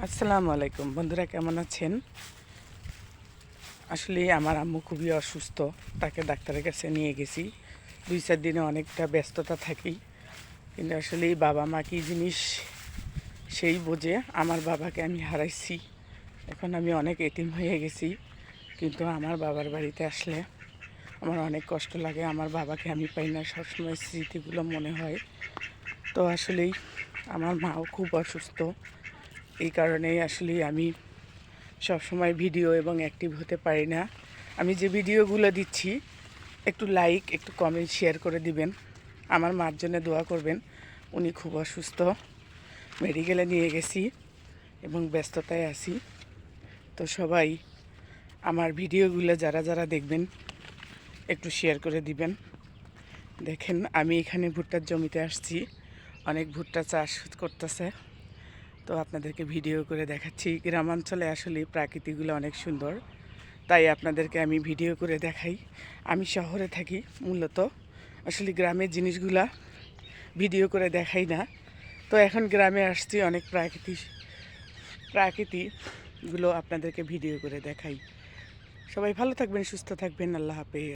আসসালামু আলাইকুম বন্ধুরা, কেমন আছেন? আসলে আমার আম্মু খুবই অসুস্থ, তাকে ডাক্তারের কাছে নিয়ে গেছি। 2-4 দিনে অনেকটা ব্যস্ততা থাকি, কিন্তু আসলে বাবা মা কী জিনিস সেই বোঝে। আমার বাবাকে আমি হারাইছি, এখন আমি অনেক এতিম হয়ে গেছি। কিন্তু আমার বাবার বাড়িতে আসলে আমার অনেক কষ্ট লাগে, আমার বাবাকে আমি পাই না, সবসময় স্মৃতিগুলো মনে হয়। তো আসলেই আমার মাও খুব অসুস্থ, এই কারণেই আসলে আমি সবসময় ভিডিও এবং অ্যাক্টিভ হতে পারি না। আমি যে ভিডিওগুলো দিচ্ছি একটু লাইক, একটু কমেন্ট, শেয়ার করে দিবেন। আমার মার জন্য দোয়া করবেন, উনি খুব অসুস্থ, মেডিকেলে নিয়ে গেছি এবং ব্যস্ততায় আছি। তো সবাই আমার ভিডিওগুলো যারা যারা দেখবেন একটু শেয়ার করে দিবেন। দেখেন, আমি এখানে ভুট্টার জমিতে আসছি, অনেক ভুট্টা চাষ করতেছে। তো আপনাদেরকে ভিডিও করে দেখাচ্ছি। গ্রামাঞ্চলে আসলে প্রাকৃতিকগুলো অনেক সুন্দর, তাই আপনাদেরকে আমি ভিডিও করে দেখাই। আমি শহরে থাকি মূলত, আসলে গ্রামের জিনিসগুলা ভিডিও করে দেখাই না। তো এখন গ্রামে আসছি, অনেক প্রাকৃতিকগুলো আপনাদেরকে ভিডিও করে দেখাই। সবাই ভালো থাকবেন, সুস্থ থাকবেন, আল্লাহ হাফেজ।